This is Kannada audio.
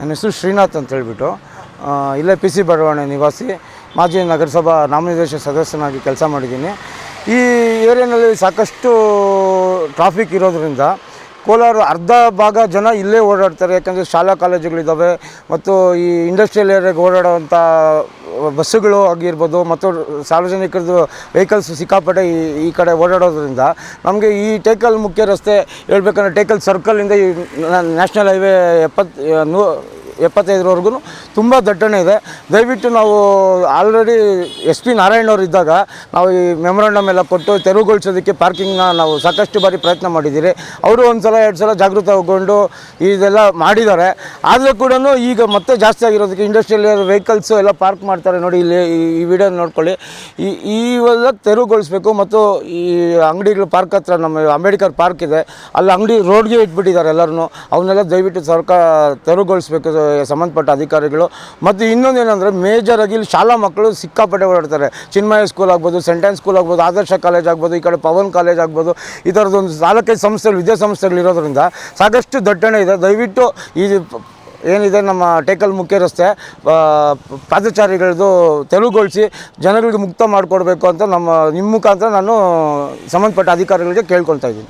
ನನ್ನ ಹೆಸರು ಶ್ರೀನಾಥ್ ಅಂತ ಹೇಳ್ಬಿಟ್ಟು ಇಲ್ಲೇ ಪಿ ಸಿ ಬಡಾವಣೆ ನಿವಾಸಿ, ಮಾಜಿ ನಗರಸಭಾ ನಾಮನಿರ್ದೇಶನ ಸದಸ್ಯನಾಗಿ ಕೆಲಸ ಮಾಡಿದ್ದೀನಿ. ಈ ಏರಿಯಾನಲ್ಲಿ ಸಾಕಷ್ಟು ಟ್ರಾಫಿಕ್ ಇರೋದರಿಂದ ಕೋಲಾರ ಅರ್ಧ ಭಾಗ ಜನ ಇಲ್ಲೇ ಓಡಾಡ್ತಾರೆ. ಯಾಕಂದರೆ ಶಾಲಾ ಕಾಲೇಜುಗಳಿದ್ದಾವೆ ಮತ್ತು ಈ ಇಂಡಸ್ಟ್ರಿಯಲ್ ಏರಿಯಾಗೆ ಓಡಾಡೋವಂಥ ಬಸ್ಸುಗಳು ಆಗಿರ್ಬೋದು ಮತ್ತು ಸಾರ್ವಜನಿಕರದ್ದು ವೆಹಿಕಲ್ಸ್ ಸಿಕ್ಕಾಪಟ್ಟೆ ಈ ಕಡೆ ಓಡಾಡೋದ್ರಿಂದ ನಮಗೆ ಈ ಟೇಕಲ್ ಮುಖ್ಯ ರಸ್ತೆ ಹೇಳ್ಬೇಕಂದ್ರೆ ಟೇಕಲ್ ಸರ್ಕಲಿಂದ ಈ ನ್ಯಾಷನಲ್ ಹೈವೇ 75ವರೆಗೂ ತುಂಬ ದಟ್ಟಣೆ ಇದೆ. ದಯವಿಟ್ಟು ನಾವು ಆಲ್ರೆಡಿ ಎಸ್ ಪಿ ನಾರಾಯಣವ್ರು ಇದ್ದಾಗ ನಾವು ಈ ಮೆಮೊರಂಡಮ್ ಎಲ್ಲ ಕೊಟ್ಟು ತೆರವುಗೊಳಿಸೋದಕ್ಕೆ ಪಾರ್ಕಿಂಗ್ನ ನಾವು ಸಾಕಷ್ಟು ಬಾರಿ ಪ್ರಯತ್ನ ಮಾಡಿದ್ದೀರಿ. ಅವರು ಒಂದು ಸಲ 2 ಸಲ ಜಾಗೃತಗೊಂಡು ಇದೆಲ್ಲ ಮಾಡಿದ್ದಾರೆ. ಆದರೂ ಕೂಡ ಈಗ ಮತ್ತೆ ಜಾಸ್ತಿ ಆಗಿರೋದಕ್ಕೆ ಇಂಡಸ್ಟ್ರಿಯಲ್ ವೆಹಿಕಲ್ಸು ಎಲ್ಲ ಪಾರ್ಕ್ ಮಾಡ್ತಾರೆ. ನೋಡಿ ಇಲ್ಲಿ ಈ ವಿಡಿಯೋ ನೋಡ್ಕೊಳ್ಳಿ. ಇವೆಲ್ಲ ತೆರವುಗೊಳಿಸ್ಬೇಕು. ಮತ್ತು ಈ ಅಂಗಡಿಗಳು ಪಾರ್ಕ್ ಹತ್ರ ನಮ್ಮ ಅಂಬೇಡ್ಕರ್ ಪಾರ್ಕ್ ಇದೆ, ಅಲ್ಲಿ ಅಂಗಡಿ ರೋಡ್ಗೆ ಇಟ್ಬಿಟ್ಟಿದ್ದಾರೆ ಎಲ್ಲರೂ. ಅವನ್ನೆಲ್ಲ ದಯವಿಟ್ಟು ಸರ್ಕಾರ ತೆರವುಗೊಳಿಸ್ಬೇಕು ಸಂಬಂಧಪಟ್ಟ ಅಧಿಕಾರಿಗಳು. ಮತ್ತು ಇನ್ನೊಂದೇನೆಂದರೆ ಮೇಜರಾಗಿ ಇಲ್ಲಿ ಶಾಲಾ ಮಕ್ಕಳು ಸಿಕ್ಕಾಪಟ್ಟೆ ಓಡಾಡ್ತಾರೆ. ಚಿನ್ಮಯ ಸ್ಕೂಲ್ ಆಗ್ಬೋದು, ಸೆಂಟೆನ್ಸ್ ಸ್ಕೂಲ್ ಆಗ್ಬೋದು, ಆದರ್ಶ ಕಾಲೇಜ್ ಆಗ್ಬೋದು, ಈ ಕಡೆ ಪವನ್ ಕಾಲೇಜ್ ಆಗ್ಬೋದು, ಈ ಥರದೊಂದು 4-5 ಸಂಸ್ಥೆಗಳು ವಿದ್ಯಾಸಂಸ್ಥೆಗಳಿರೋದ್ರಿಂದ ಸಾಕಷ್ಟು ದಟ್ಟಣೆ ಇದೆ. ದಯವಿಟ್ಟು ಈ ಏನಿದೆ ನಮ್ಮ ಟೇಕಲ್ ಮುಖ್ಯ ರಸ್ತೆ ಪಾದಚಾರಿಗಳದ್ದು ತೆರವುಗೊಳಿಸಿ ಜನಗಳಿಗೆ ಮುಕ್ತ ಮಾಡಿಕೊಡ್ಬೇಕು ಅಂತ ನಿಮ್ಮ ಮುಖಾಂತರ ನಾನು ಸಂಬಂಧಪಟ್ಟ ಅಧಿಕಾರಿಗಳಿಗೆ ಕೇಳ್ಕೊಳ್ತಾ ಇದ್ದೀನಿ.